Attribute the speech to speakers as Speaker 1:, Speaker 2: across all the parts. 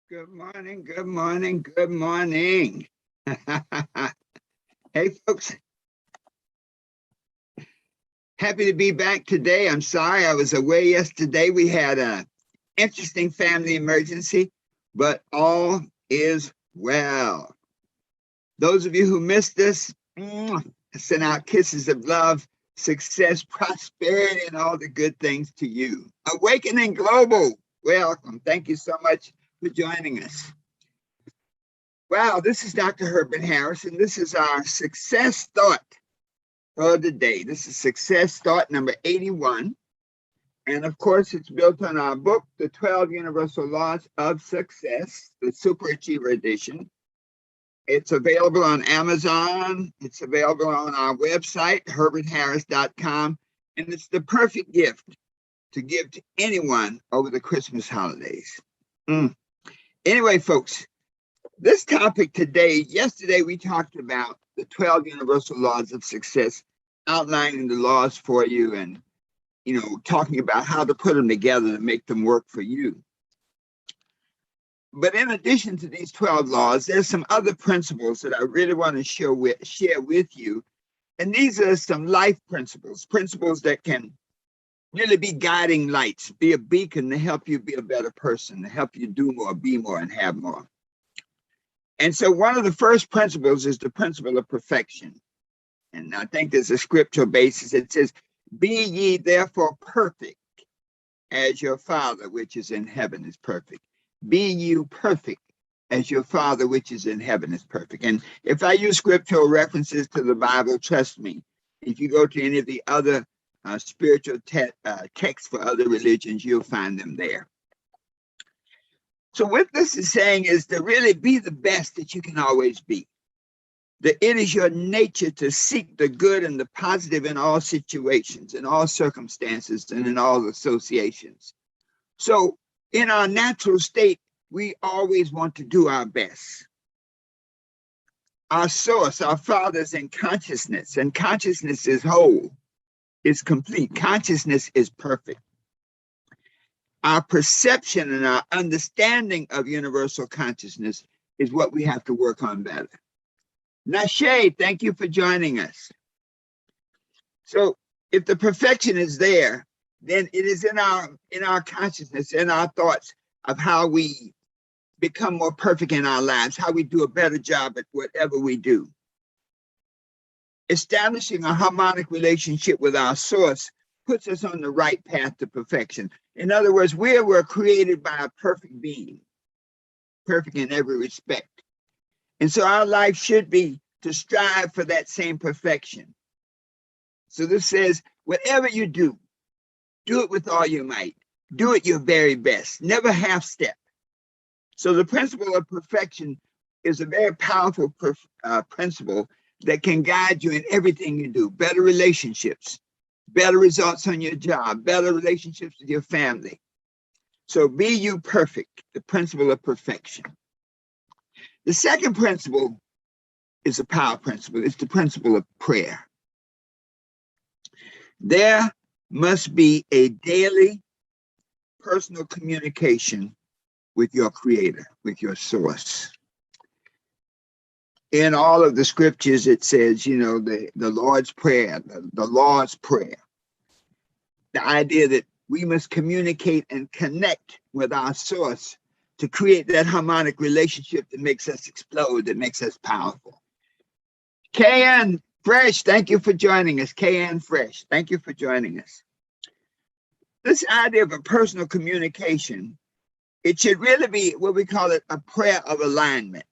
Speaker 1: Good morning, good morning, good morning. Hey, folks, happy to be back today. I'm sorry I was away yesterday. We had an interesting family emergency, but all is well. Those of you who missed us, I send out kisses of love, success, prosperity, and all the good things to you. Awakening Global, welcome. Thank you so much for joining us. Wow, this is Dr. Herbert Harris, and this is our success thought for the day. This is success thought number 81. And of course, it's built on our book, The 12 Universal Laws of Success, the Super Achiever Edition. It's available on Amazon. It's available on our website, herbertharris.com. And it's the perfect gift to give to anyone over the Christmas holidays. Anyway, folks, this topic today, yesterday we talked about the 12 universal laws of success, outlining the laws for you and, talking about how to put them together to make them work for you. But in addition to these 12 laws, there's some other principles that I really want to share with you. And these are some life principles that can really be guiding lights, be a beacon to help you be a better person, to help you do more, be more, and have more. And so one of the first principles is the principle of perfection. And I think there's a scriptural basis. It says, be ye therefore perfect as your Father which is in heaven is perfect. Be you perfect as your Father which is in heaven is perfect. And if I use scriptural references to the Bible, trust me, if you go to any of the other spiritual texts for other religions, you'll find them there. So what this is saying is to really be the best that you can always be. That it is your nature to seek the good and the positive in all situations, in all circumstances, and in all associations. So in our natural state, we always want to do our best. Our source, our Father is in consciousness, and consciousness is whole, is complete. Consciousness is perfect. Our perception and our understanding of universal consciousness is what we have to work on better. Nashe, thank you for joining us. So if the perfection is there, then it is in our consciousness, in our thoughts of how we become more perfect in our lives, how we do a better job at whatever we do. Establishing a harmonic relationship with our source puts us on the right path to perfection. In other words, we were created by a perfect being, perfect in every respect. And so our life should be to strive for that same perfection. So this says, whatever you do it with all your might. Do it your very best. Never half step. So the principle of perfection is a very powerful principle that can guide you in everything you do. Better relationships, better results on your job, better relationships with your family. So be you perfect, the principle of perfection. The second principle is a power principle. It's the principle of prayer. There must be a daily personal communication with your Creator, with your source. In all of the scriptures, it says, the Lord's Prayer, the Lord's Prayer. The idea that we must communicate and connect with our source to create that harmonic relationship that makes us explode, that makes us powerful. KN Fresh, thank you for joining us. KN Fresh, thank you for joining us. This idea of a personal communication, it should really be what we call it a prayer of alignment.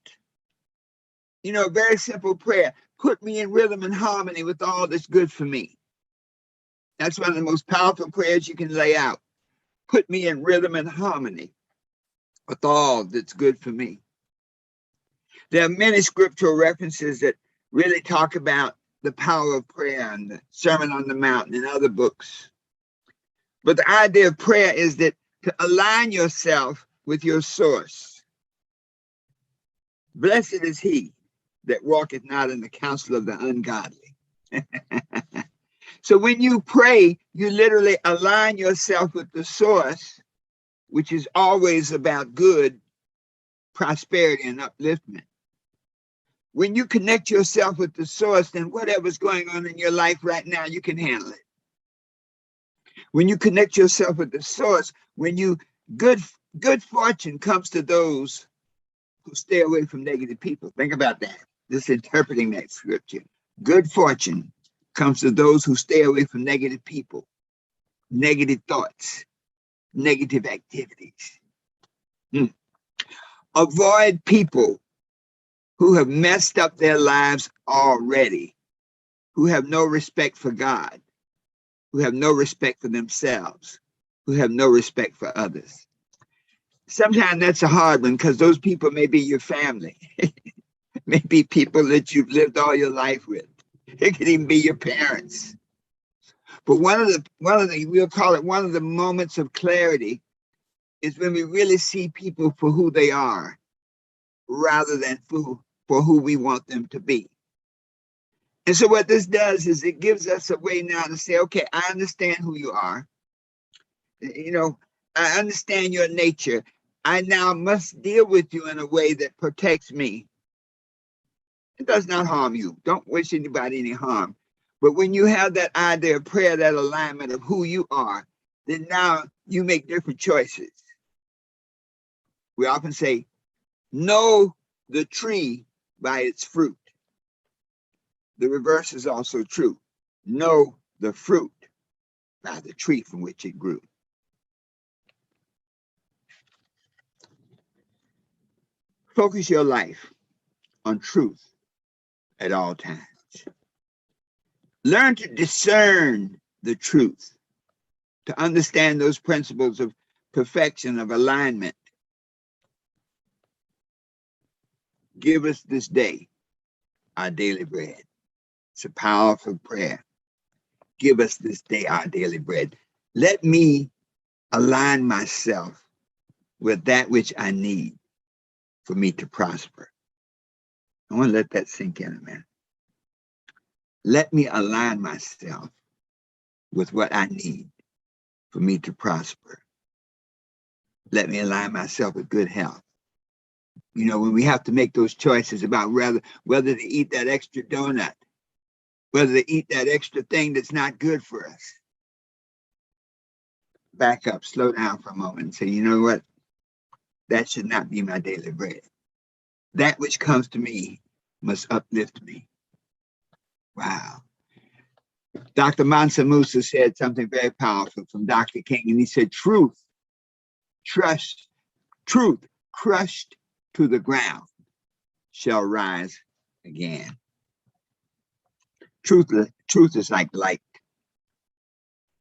Speaker 1: A very simple prayer. Put me in rhythm and harmony with all that's good for me. That's one of the most powerful prayers you can lay out. Put me in rhythm and harmony with all that's good for me. There are many scriptural references that really talk about the power of prayer and the Sermon on the Mount and other books. But the idea of prayer is that to align yourself with your source. Blessed is he that walketh not in the counsel of the ungodly. So when you pray, you literally align yourself with the source, which is always about good, prosperity and upliftment. When you connect yourself with the source, then whatever's going on in your life right now, you can handle it. When you connect yourself with the source, good fortune comes to those who stay away from negative people. Think about that. Just interpreting that scripture. Good fortune comes to those who stay away from negative people, negative thoughts, negative activities. Avoid people who have messed up their lives already, who have no respect for God, who have no respect for themselves, who have no respect for others. Sometimes that's a hard one because those people may be your family, may be people that you've lived all your life with. It could even be your parents. But one of the we'll call it one of the moments of clarity is when we really see people for who they are, rather than for who we want them to be. And so what this does is it gives us a way now to say, okay, I understand who you are. I understand your nature. I now must deal with you in a way that protects me. It does not harm you. Don't wish anybody any harm. But when you have that idea of prayer, that alignment of who you are, then now you make different choices. We often say, know the tree by its fruit. The reverse is also true. Know the fruit by the tree from which it grew. Focus your life on truth at all times. Learn to discern the truth, to understand those principles of perfection, of alignment. Give us this day our daily bread. It's a powerful prayer. Give us this day our daily bread. Let me align myself with that which I need for me to prosper. I want to let that sink in a minute. Let me align myself with what I need for me to prosper. Let me align myself with good health. When we have to make those choices about whether to eat that extra donut, whether to eat that extra thing that's not good for us. Back up, slow down for a moment and say, you know what? That should not be my daily bread. That which comes to me must uplift me. Wow. Dr. Mansa Musa said something very powerful from Dr. King, and he said, truth crushed to the ground shall rise again. Truth is like light.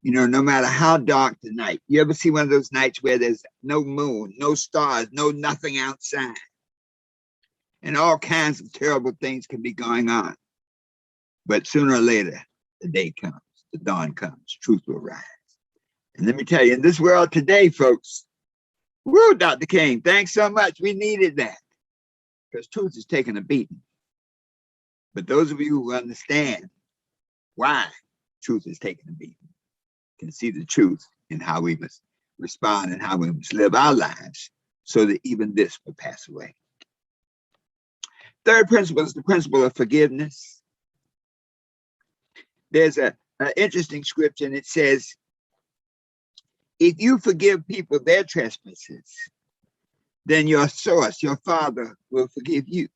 Speaker 1: No matter how dark the night, you ever see one of those nights where there's no moon, no stars, no nothing outside, and all kinds of terrible things can be going on. But sooner or later, the day comes, the dawn comes, truth will rise. And let me tell you, in this world today, folks, woo, Dr. King, thanks so much. We needed that because truth is taking a beating. But those of you who understand why truth is taking a beating can see the truth in how we must respond and how we must live our lives so that even this will pass away. Third principle is the principle of forgiveness. There's an interesting scripture, and it says, if you forgive people their trespasses, then your source, your Father, will forgive you.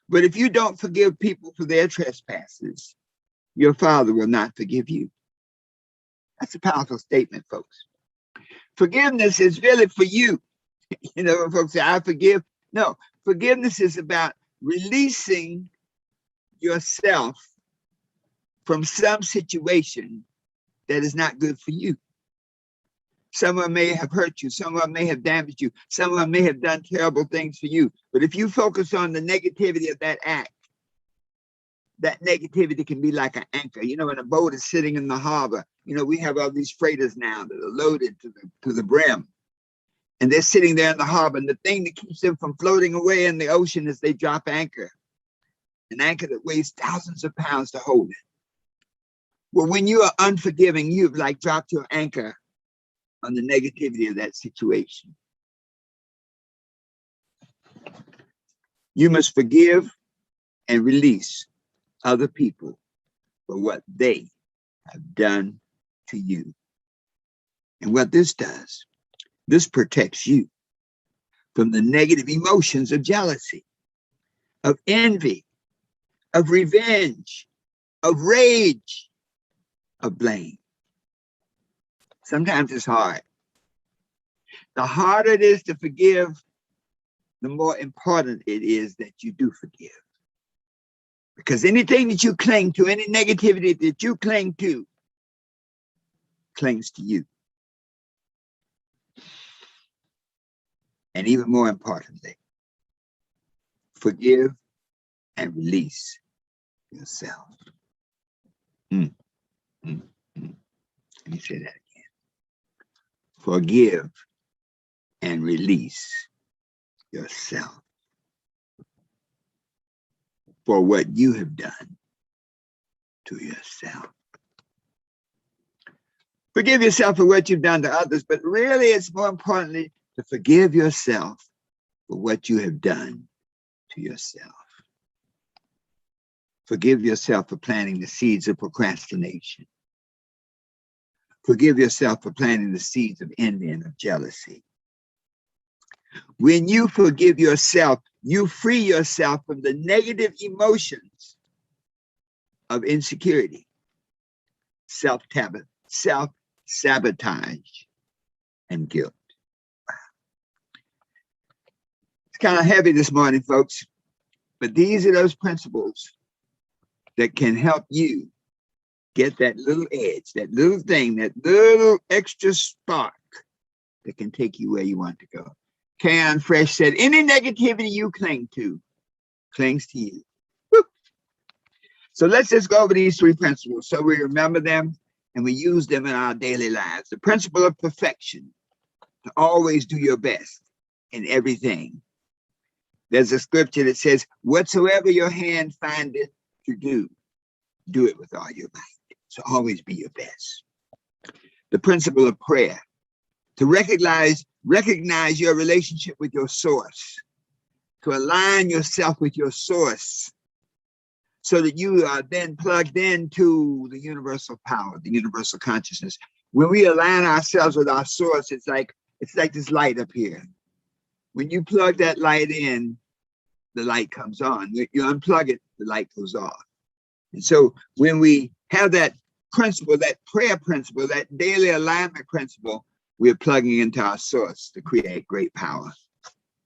Speaker 1: But if you don't forgive people for their trespasses, your Father will not forgive you. That's a powerful statement, folks. Forgiveness is really for you. When folks say, I forgive. No, forgiveness is about releasing yourself from some situation that is not good for you. Someone may have hurt you. Someone may have damaged you. Someone may have done terrible things for you. But if you focus on the negativity of that act, that negativity can be like an anchor. When a boat is sitting in the harbor, we have all these freighters now that are loaded to the brim. And they're sitting there in the harbor. And the thing that keeps them from floating away in the ocean is they drop anchor. An anchor that weighs thousands of pounds to hold it. Well, when you are unforgiving, you've like dropped your anchor on the negativity of that situation. You must forgive and release other people for what they have done to you. And what this does, this protects you from the negative emotions of jealousy, of envy, of revenge, of rage, of blame. Sometimes it's hard. The harder it is to forgive, the more important it is that you do forgive. Because anything that you cling to, any negativity that you cling to, clings to you. And even more importantly, forgive and release yourself. Let me say that again. Forgive and release yourself for what you have done to yourself. Forgive yourself for what you've done to others, but really it's more importantly to forgive yourself for what you have done to yourself. Forgive yourself for planting the seeds of procrastination. Forgive yourself for planting the seeds of envy and of jealousy. When you forgive yourself, you free yourself from the negative emotions of insecurity, self-sabotage, and guilt. It's kind of heavy this morning, folks, but these are those principles that can help you get that little edge, that little thing, that little extra spark that can take you where you want to go. Karen Fresh said, any negativity you cling to clings to you. Woo. So let's just go over these three principles so we remember them and we use them in our daily lives. The principle of perfection, to always do your best in everything. There's a scripture that says, whatsoever your hand findeth to do, do it with all your might. So always be your best. The principle of prayer, to recognize your relationship with your source, to align yourself with your source so that you are then plugged into the universal power, the universal consciousness. When we align ourselves with our source, it's like this light up here. When you plug that light in, the light comes on. You unplug it, the light goes off. And so when we have that principle, that prayer principle, that daily alignment principle, we're plugging into our source to create great power.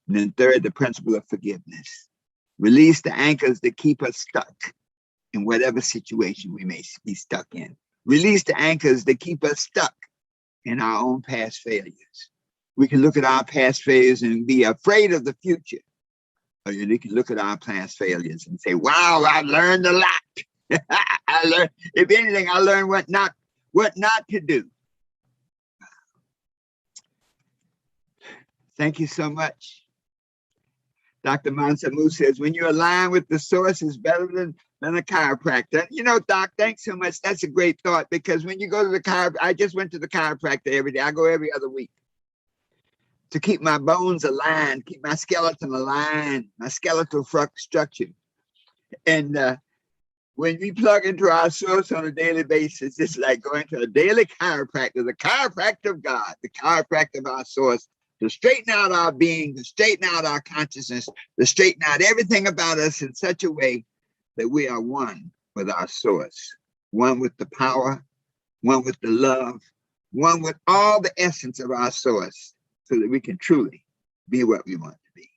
Speaker 1: And then third, the principle of forgiveness. Release the anchors that keep us stuck in whatever situation we may be stuck in. Release the anchors that keep us stuck in our own past failures. We can look at our past failures and be afraid of the future. Or you can look at our past failures and say, wow, I learned a lot. I learned, if anything, I learned what not to do. Thank you so much. Dr. Mansa Moose says, when you align with the source, is better than a chiropractor. You know, Doc, thanks so much. That's a great thought, because when you go to the chiropractor, I just went to the chiropractor every day. I go every other week to keep my bones aligned, keep my skeleton aligned, my skeletal structure. And when we plug into our source on a daily basis, it's like going to a daily chiropractor, the chiropractor of God, the chiropractor of our source, to straighten out our being, to straighten out our consciousness, to straighten out everything about us in such a way that we are one with our source, one with the power, one with the love, one with all the essence of our source, so that we can truly be what we want to be,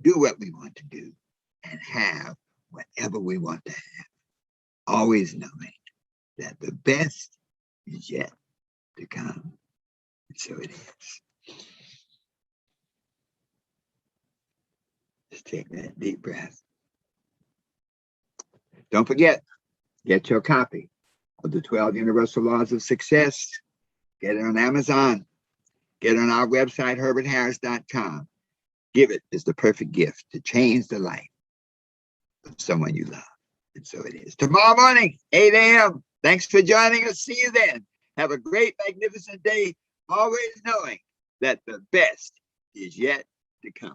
Speaker 1: do what we want to do, and have whatever we want to have. Always knowing that the best is yet to come. And so it is. Just take that deep breath. Don't forget, get your copy of the 12 Universal Laws of Success. Get it on Amazon. Get it on our website, herbertharris.com. Give it as the perfect gift to change the life of someone you love. And so it is. Tomorrow morning, 8 a.m. Thanks for joining us. See you then. Have a great, magnificent day. Always knowing that the best is yet to come.